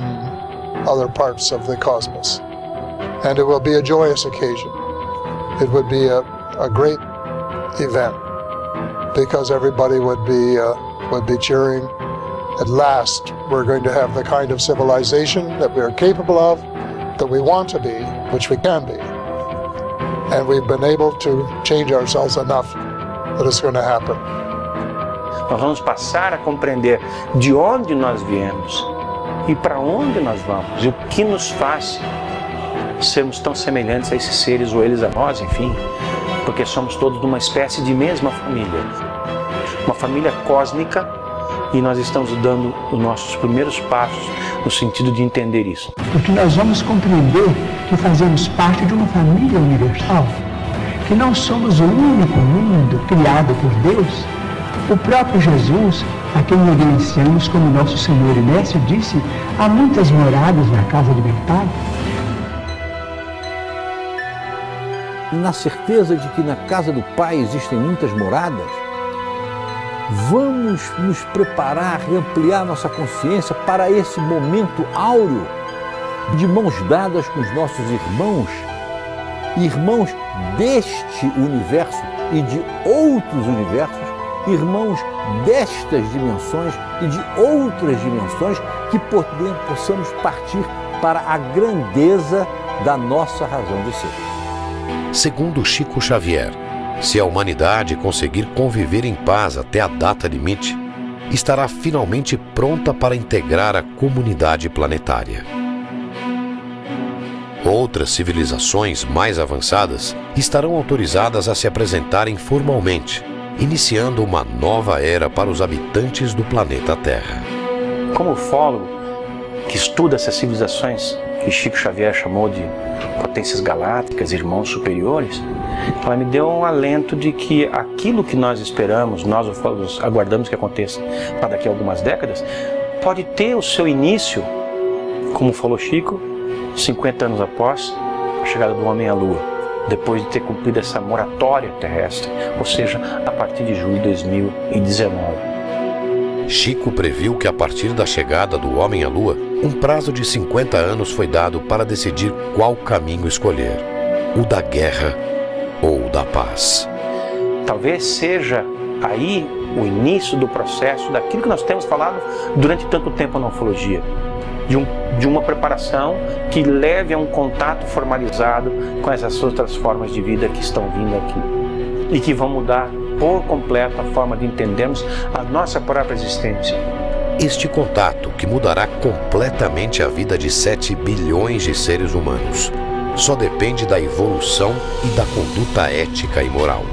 other parts of the cosmos. And it will be a joyous occasion. It would be a great event because everybody would be cheering. At last, we're going to have the kind of civilization that we are capable of, that we want to be, which we can be. And we've been able to change ourselves enough that it's going to happen. Nós vamos passar a compreender de onde nós viemos e para onde nós vamos e o que nos faz sermos tão semelhantes a esses seres ou eles a nós, enfim, porque somos todos de uma espécie de mesma família, uma família cósmica, e nós estamos dando os nossos primeiros passos no sentido de entender isso. Porque nós vamos compreender que fazemos parte de uma família universal, que não somos o único mundo criado por Deus. O próprio Jesus, a quem reverenciamos como nosso Senhor e Mestre, disse: há muitas moradas na casa de meu Pai. Na certeza de que na casa do Pai existem muitas moradas, vamos nos preparar e ampliar nossa consciência para esse momento áureo de mãos dadas com os nossos irmãos deste universo e de outros universos, irmãos destas dimensões e de outras dimensões, que possamos partir para a grandeza da nossa razão de ser. Segundo Chico Xavier, se a humanidade conseguir conviver em paz até a data limite, estará finalmente pronta para integrar a comunidade planetária. Outras civilizações mais avançadas estarão autorizadas a se apresentarem formalmente, iniciando uma nova era para os habitantes do planeta Terra. Como ufólogo que estuda essas civilizações que Chico Xavier chamou de potências galácticas, irmãos superiores, ela me deu um alento de que aquilo que nós esperamos, nós ufólogos aguardamos que aconteça para daqui a algumas décadas, pode ter o seu início, como falou Chico, 50 anos após a chegada do homem à Lua, depois de ter cumprido essa moratória terrestre, ou seja, a partir de julho de 2019. Chico previu que a partir da chegada do homem à Lua, um prazo de 50 anos foi dado para decidir qual caminho escolher, o da guerra ou da paz. Talvez seja aí o início do processo daquilo que nós temos falado durante tanto tempo na ufologia, de uma preparação que leve a um contato formalizado com essas outras formas de vida que estão vindo aqui e que vão mudar por completo a forma de entendermos a nossa própria existência. Este contato, que mudará completamente a vida de 7 bilhões de seres humanos, só depende da evolução e da conduta ética e moral.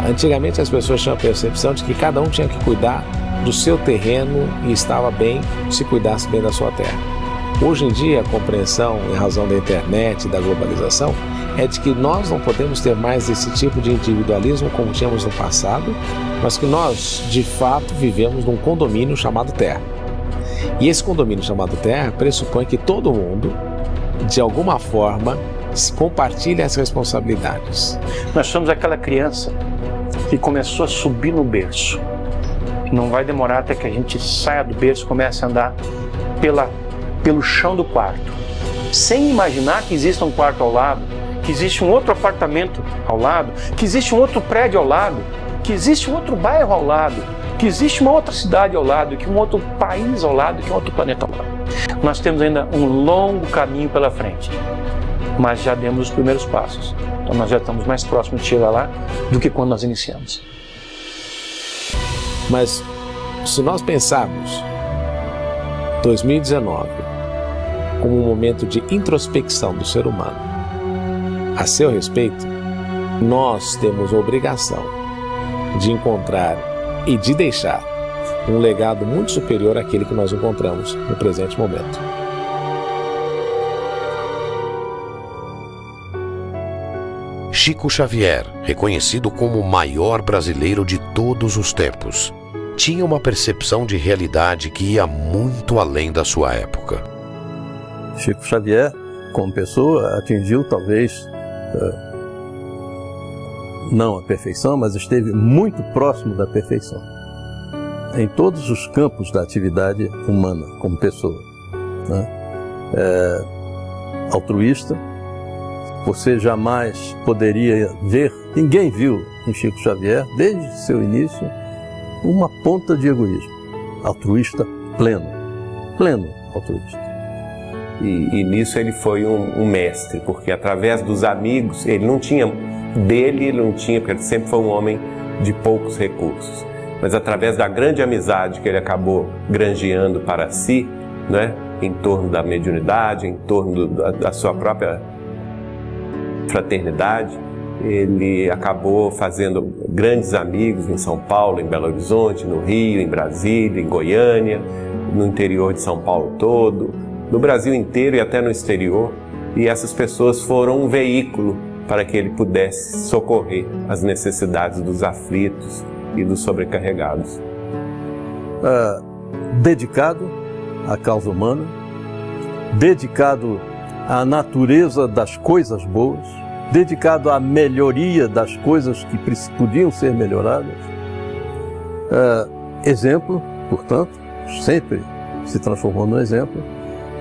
Antigamente as pessoas tinham a percepção de que cada um tinha que cuidar do seu terreno e estava bem se cuidasse bem da sua terra. Hoje em dia, a compreensão, em razão da internet e da globalização, é de que nós não podemos ter mais esse tipo de individualismo como tínhamos no passado, mas que nós, de fato, vivemos num condomínio chamado Terra. E esse condomínio chamado Terra pressupõe que todo mundo, de alguma forma, compartilhe as responsabilidades. Nós somos aquela criança que começou a subir no berço. Não vai demorar até que a gente saia do berço e comece a andar pelo chão do quarto, sem imaginar que existe um quarto ao lado, que existe um outro apartamento ao lado, que existe um outro prédio ao lado, que existe um outro bairro ao lado, que existe uma outra cidade ao lado, que um outro país ao lado, que um outro planeta ao lado. Nós temos ainda um longo caminho pela frente, mas já demos os primeiros passos. Então nós já estamos mais próximos de chegar lá do que quando nós iniciamos. Mas se nós pensarmos 2019 como um momento de introspecção do ser humano a seu respeito, nós temos a obrigação de encontrar e de deixar um legado muito superior àquele que nós encontramos no presente momento. Chico Xavier, reconhecido como o maior brasileiro de todos os tempos, tinha uma percepção de realidade que ia muito além da sua época. Chico Xavier, como pessoa, atingiu talvez não a perfeição, mas esteve muito próximo da perfeição em todos os campos da atividade humana como pessoa, né? Altruísta. Você jamais poderia ver, ninguém viu em Chico Xavier, desde seu início, uma ponta de egoísmo. Altruísta pleno altruísta. E nisso ele foi um mestre, porque através dos amigos, ele não tinha, porque ele sempre foi um homem de poucos recursos. Mas através da grande amizade que ele acabou granjeando para si, né, em torno da mediunidade, em torno da sua própria fraternidade, ele acabou fazendo grandes amigos em São Paulo, em Belo Horizonte, no Rio, em Brasília, em Goiânia, no interior de São Paulo todo, no Brasil inteiro e até no exterior. E essas pessoas foram um veículo para que ele pudesse socorrer as necessidades dos aflitos e dos sobrecarregados. Dedicado à causa humana, dedicado à natureza das coisas boas, dedicado à melhoria das coisas que podiam ser melhoradas. Exemplo, portanto, sempre se transformou no exemplo.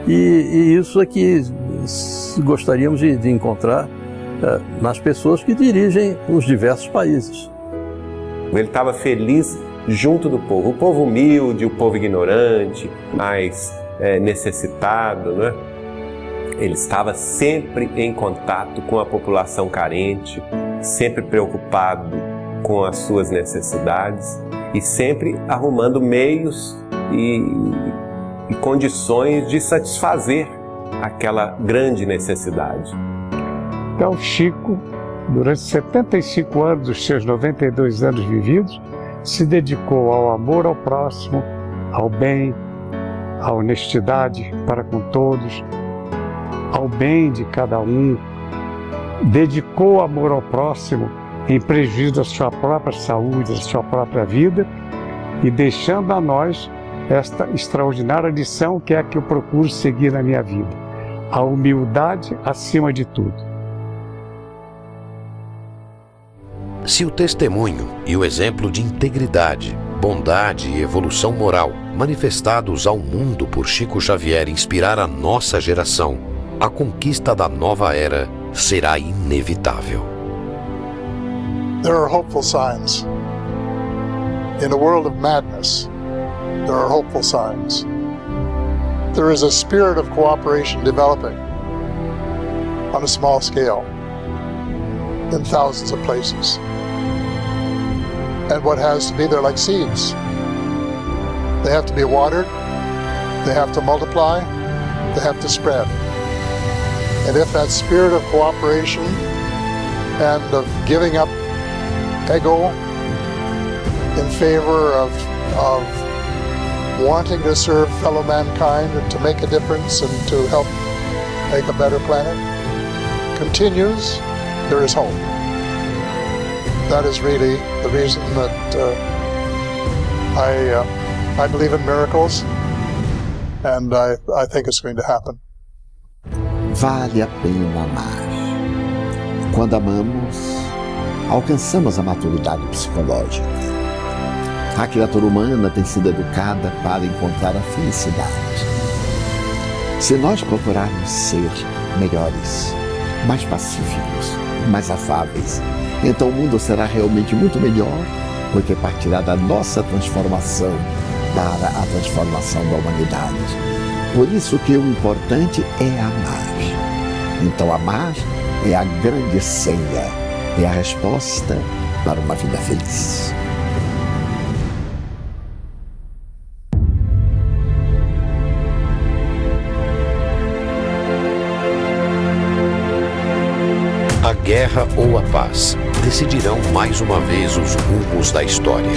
E isso é que gostaríamos de encontrar nas pessoas que dirigem os diversos países. Ele estava feliz junto do povo, o povo humilde, o povo ignorante, mais necessitado, né? Ele estava sempre em contato com a população carente, sempre preocupado com as suas necessidades e sempre arrumando meios e condições de satisfazer aquela grande necessidade. Então, Chico, durante 75 anos dos seus 92 anos vividos, se dedicou ao amor ao próximo, ao bem, à honestidade para com todos, ao bem de cada um, dedicou amor ao próximo em prejuízo da sua própria saúde, da sua própria vida, e deixando a nós esta extraordinária lição que é a que eu procuro seguir na minha vida: a humildade acima de tudo. Se o testemunho e o exemplo de integridade, bondade e evolução moral manifestados ao mundo por Chico Xavier inspirar a nossa geração, a conquista da nova era será inevitável. There are hopeful signs. In a world of madness, there are hopeful signs. There is a spirit of cooperation developing on a small scale in thousands of places. And what has to be, they're like seeds. They have to be watered, they have to multiply, they have to spread. And if that spirit of cooperation and of giving up ego in favor of wanting to serve fellow mankind and to make a difference and to help make a better planet continues, there is hope. That is really the reason that I believe in miracles, and I think it's going to happen. Vale a pena amar. Quando amamos, alcançamos a maturidade psicológica. A criatura humana tem sido educada para encontrar a felicidade. Se nós procurarmos ser melhores, mais pacíficos, mais afáveis, então o mundo será realmente muito melhor, porque partirá da nossa transformação para a transformação da humanidade. Por isso que o importante é amar. Então amar é a grande senha, é a resposta para uma vida feliz. A guerra ou a paz decidirão mais uma vez os rumos da história.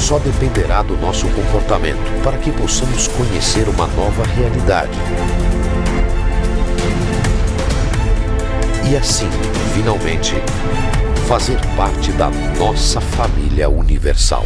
só dependerá do nosso comportamento para que possamos conhecer uma nova realidade. E assim, finalmente, fazer parte da nossa família universal.